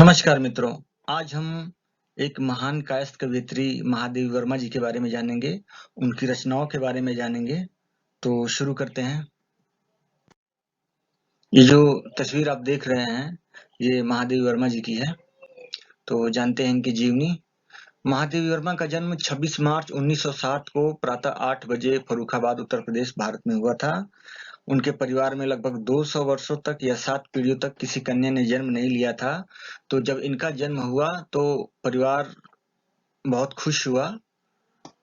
नमस्कार मित्रों, आज हम एक महान कायस्थ कवयित्री महादेवी वर्मा जी के बारे में जानेंगे, उनकी रचनाओं के बारे में जानेंगे। तो शुरू करते हैं। ये जो तस्वीर आप देख रहे हैं, ये महादेवी वर्मा जी की है। तो जानते हैं इनकी जीवनी। महादेवी वर्मा का जन्म 26 मार्च 1907 को प्रातः 8 बजे फर्रुखाबाद, उत्तर प्रदेश, भारत में हुआ था। उनके परिवार में लगभग 200 वर्षों तक या 7 पीढ़ियों तक किसी कन्या ने जन्म नहीं लिया था। तो जब इनका जन्म हुआ तो परिवार बहुत खुश हुआ।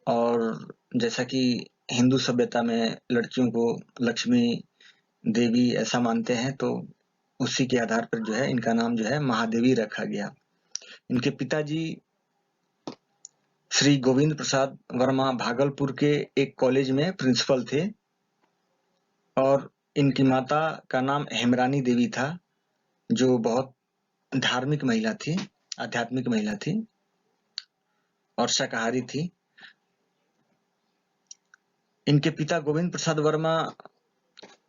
और जैसा कि हिंदू सभ्यता में लड़कियों को लक्ष्मी देवी ऐसा मानते हैं, तो उसी के आधार पर जो है इनका नाम जो है महादेवी रखा गया। इनके पिताजी श्री गोविंद प्रसाद वर्मा भागलपुर के एक कॉलेज में प्रिंसिपल थे और इनकी माता का नाम हेमरानी देवी था, जो बहुत धार्मिक महिला थी, आध्यात्मिक महिला थी और शाकाहारी थी। इनके पिता गोविंद प्रसाद वर्मा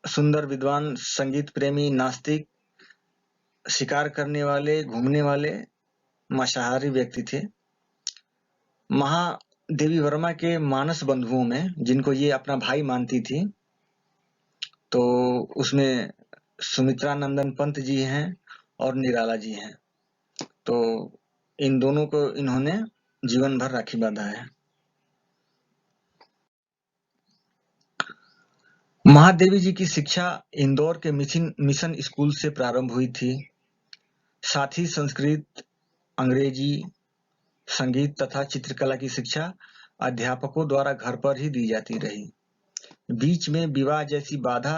सुंदर विद्वान, संगीत प्रेमी, नास्तिक, शिकार करने वाले, घूमने वाले, मांसाहारी व्यक्ति थे। महादेवी वर्मा के मानस बंधुओं में, जिनको ये अपना भाई मानती थी, तो उसमें सुमित्रा नंदन पंत जी हैं और निराला जी हैं। तो इन दोनों को इन्होंने जीवन भर राखी बांधा है। महादेवी जी की शिक्षा इंदौर के मिशन स्कूल से प्रारंभ हुई थी। साथ ही संस्कृत, अंग्रेजी, संगीत तथा चित्रकला की शिक्षा अध्यापकों द्वारा घर पर ही दी जाती रही। बीच में विवाह जैसी बाधा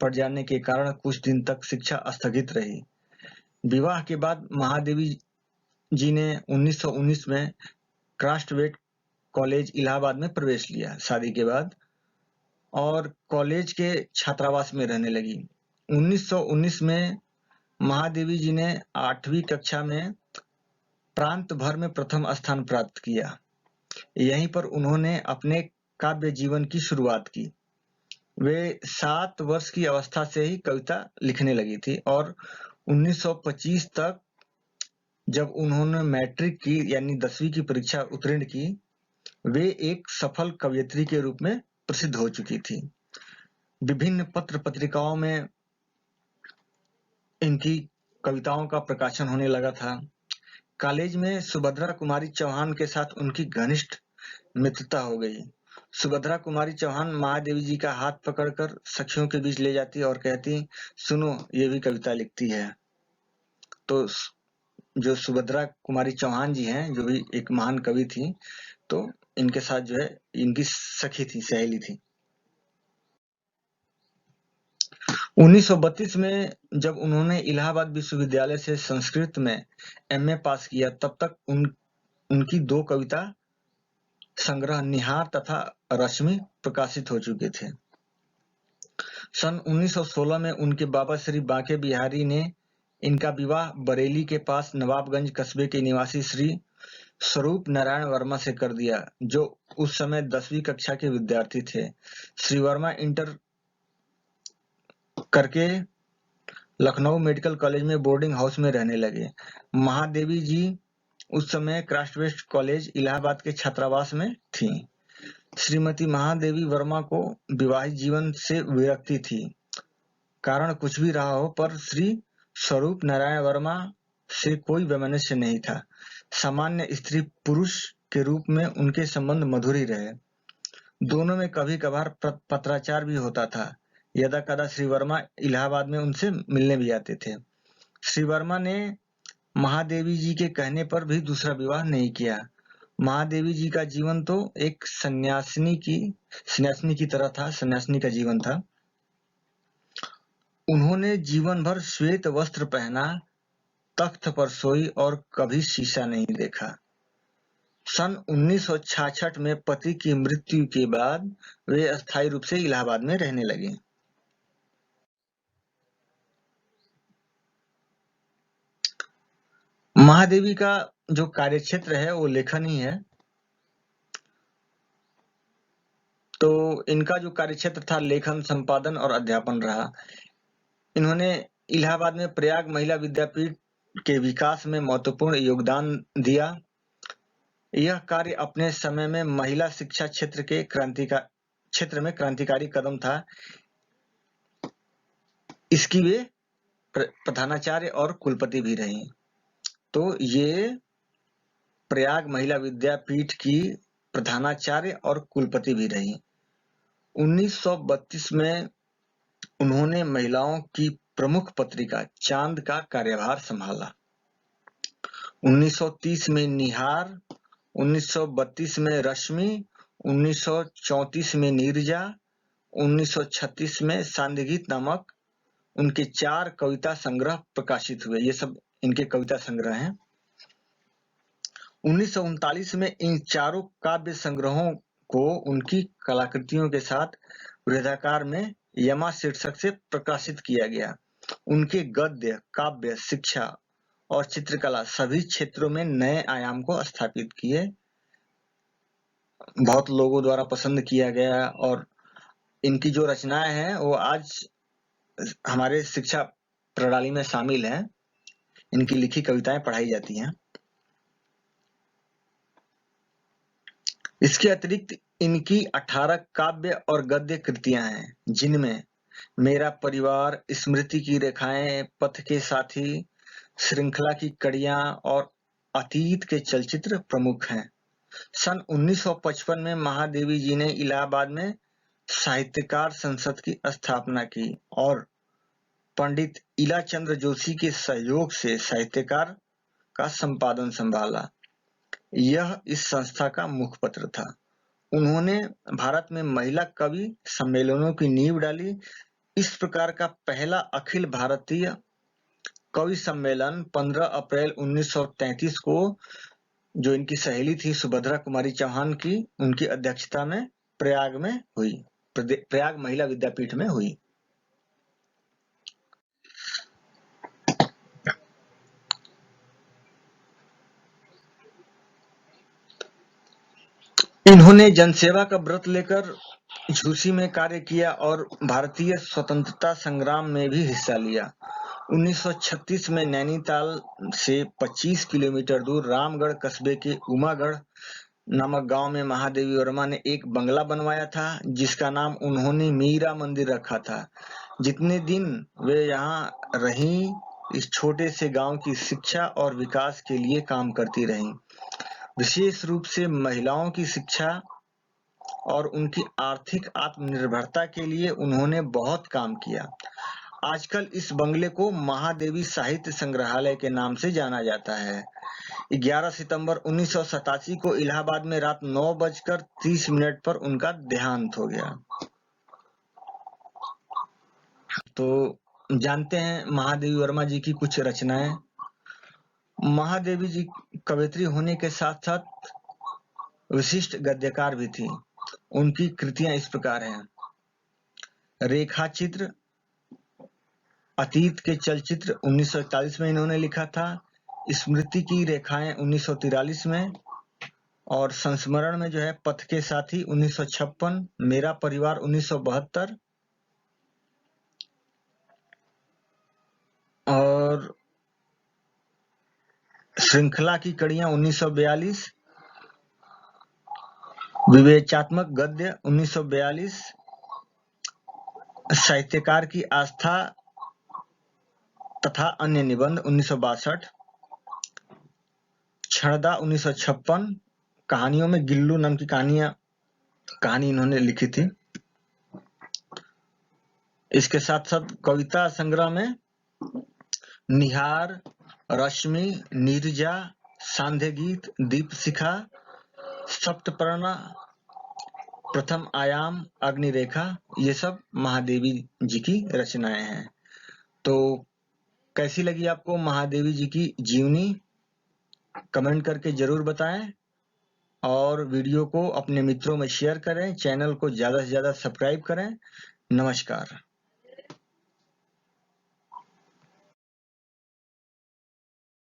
पड़ जाने के कारण कुछ दिन तक शिक्षा स्थगित रही। विवाह के बाद महादेवी जी ने 1919 में क्राफ्टवेट कॉलेज इलाहाबाद में प्रवेश लिया शादी के बाद, और कॉलेज के छात्रावास में रहने लगी। 1919 में महादेवी जी ने 8वीं कक्षा में प्रांत भर में प्रथम स्थान प्राप्त किया। यहीं पर उन्होंने अपने काव्य जीवन की शुरुआत की। वे 7 वर्ष की अवस्था से ही कविता लिखने लगी थी और 1925 तक, जब उन्होंने मैट्रिक की यानी 10वीं की परीक्षा उत्तीर्ण की, वे एक सफल कवयित्री के रूप में प्रसिद्ध हो चुकी थी। विभिन्न पत्र पत्रिकाओं में इनकी कविताओं का प्रकाशन होने लगा था। कॉलेज में सुभद्रा कुमारी चौहान के साथ उनकी घनिष्ठ मित्रता हो गई। सुभद्रा कुमारी चौहान महादेवी जी का हाथ पकड़कर सखियों के बीच ले जाती और कहती, सुनो ये भी कविता लिखती है। तो जो सुभद्रा कुमारी चौहान जी हैं, जो भी एक महान कवि थी, तो इनके साथ जो है इनकी सखी थी, सहेली थी। 1932 में जब उन्होंने इलाहाबाद विश्वविद्यालय से संस्कृत में एमए पास किया, तब तक उनकी 2 कविता संग्रह निहार तथा रश्मि प्रकाशित हो चुके थे। सन 1916 में उनके बाबा श्री बांके बिहारी ने इनका विवाह बरेली के पास नवाबगंज कस्बे के निवासी श्री स्वरूप नारायण वर्मा से कर दिया, जो उस समय 10वीं कक्षा के विद्यार्थी थे। श्री वर्मा इंटर करके लखनऊ मेडिकल कॉलेज में बोर्डिंग हाउस में रहने लगे। महादेवी जी उस समय क्राफ्टवेट कॉलेज इलाहाबाद के छात्रावास में थीं। श्रीमती महादेवी वर्मा को विवाहित जीवन से विरक्ति थी। कारण कुछ भी रहा हो, पर श्री स्वरूप नारायण वर्मा से कोई वैमनस्य नहीं था। सामान्य स्त्री पुरुष के रूप में उनके संबंध मधुर ही रहे। दोनों में कभी कभार पत्राचार भी होता था। यदा कदा श्री वर्मा इलाहाबाद में उनसे मिलने भी आते थे। श्री वर्मा ने महादेवी जी के कहने पर भी दूसरा विवाह नहीं किया। महादेवी जी का जीवन तो एक सन्यासिनी की तरह था, सन्यासिनी का जीवन था। उन्होंने जीवन भर श्वेत वस्त्र पहना, तख्त पर सोई और कभी शीशा नहीं देखा। सन 1966 में पति की मृत्यु के बाद वे अस्थायी रूप से इलाहाबाद में रहने लगे। महादेवी का जो कार्यक्षेत्र है वो लेखन ही है। तो इनका जो कार्यक्षेत्र था लेखन, संपादन और अध्यापन रहा। इन्होंने इलाहाबाद में प्रयाग महिला विद्यापीठ के विकास में महत्वपूर्ण योगदान दिया। यह कार्य अपने समय में महिला शिक्षा क्षेत्र में क्रांतिकारी कदम था। इसकी वे प्रधानाचार्य और कुलपति भी रही। तो ये प्रयाग महिला विद्यापीठ की प्रधानाचार्य और कुलपति भी रही। 1932 में उन्होंने महिलाओं की प्रमुख पत्रिका चांद का कार्यभार संभाला। 1930 में निहार, 1932 में रश्मि, 1934 में नीरजा, 1936 में सांध्यगीत नामक उनके 4 कविता संग्रह प्रकाशित हुए। ये सब इनके कविता संग्रह हैं। 1939 में इन चारों काव्य संग्रहों को उनकी कलाकृतियों के साथ वृद्धाकार में यमा शीर्षक से प्रकाशित किया गया। उनके गद्य, काव्य, शिक्षा और चित्रकला सभी क्षेत्रों में नए आयाम को स्थापित किए। बहुत लोगों द्वारा पसंद किया गया और इनकी जो रचनाएं हैं वो आज हमारे शिक्षा प्रणाली में शामिल हैं। इनकी लिखी कविताएं पढ़ाई जाती हैं। इसके अतिरिक्त इनकी 18 काव्य और गद्य कृतियां हैं, जिनमें मेरा परिवार, स्मृति की रेखाएं, पथ के साथी, श्रृंखला की कड़ियां और अतीत के चलचित्र प्रमुख हैं। सन 1955 में महादेवी जी ने इलाहाबाद में साहित्यकार संसद की स्थापना की और पंडित इलाचंद्र जोशी के सहयोग से साहित्यकार का संपादन संभाला। यह इस संस्था का मुखपत्र था। उन्होंने भारत में महिला कवि सम्मेलनों की नींव डाली। इस प्रकार का पहला अखिल भारतीय कवि सम्मेलन 15 अप्रैल 1933 को, जो इनकी सहेली थी सुभद्रा कुमारी चौहान की, उनकी अध्यक्षता में प्रयाग में हुई, प्रयाग महिला विद्यापीठ में हुई। इन्होंने जनसेवा का व्रत लेकर झूसी में कार्य किया और भारतीय स्वतंत्रता संग्राम में भी हिस्सा लिया। 1936 में नैनीताल से 25 किलोमीटर दूर रामगढ़ कस्बे के उमागढ़ नामक गांव में महादेवी वर्मा ने एक बंगला बनवाया था, जिसका नाम उन्होंने मीरा मंदिर रखा था। जितने दिन वे यहाँ रहीं, इस छोटे से गांव की शिक्षा और विकास के लिए काम करती रहीं। विशेष रूप से महिलाओं की शिक्षा और उनकी आर्थिक आत्मनिर्भरता के लिए उन्होंने बहुत काम किया। आजकल इस बंगले को महादेवी साहित्य संग्रहालय के नाम से जाना जाता है। 11 सितंबर 1987 को इलाहाबाद में रात 9:30 पर उनका देहांत हो गया। तो जानते हैं महादेवी वर्मा जी की कुछ रचनाएं। महादेवी जी कवयित्री होने के साथ साथ विशिष्ट गद्यकार भी थी। उनकी कृतियां इस प्रकार हैं: रेखा चित्र, अतीत के चलचित्र 1941 में इन्होंने लिखा था, स्मृति की रेखाएं 1943 में, और संस्मरण में जो है पथ के साथी 1956, मेरा परिवार 1972 और श्रृंखला की कड़ियां 1942, विवेचात्मक गद्य 1942, साहित्यकार की आस्था तथा अन्य निबंध 1962, क्षणदा 1956, कहानियों में गिल्लू नाम की कहानी इन्होंने लिखी थी। इसके साथ साथ कविता संग्रह में निहार, रश्मि, नीरजा, सांध्यगीत, दीपशिखा, सप्तपर्णा, प्रथम आयाम, अग्निरेखा, ये सब महादेवी जी की रचनाएं हैं। तो कैसी लगी आपको महादेवी जी की जीवनी? कमेंट करके जरूर बताएं और वीडियो को अपने मित्रों में शेयर करें। चैनल को ज्यादा से ज्यादा सब्सक्राइब करें। नमस्कार।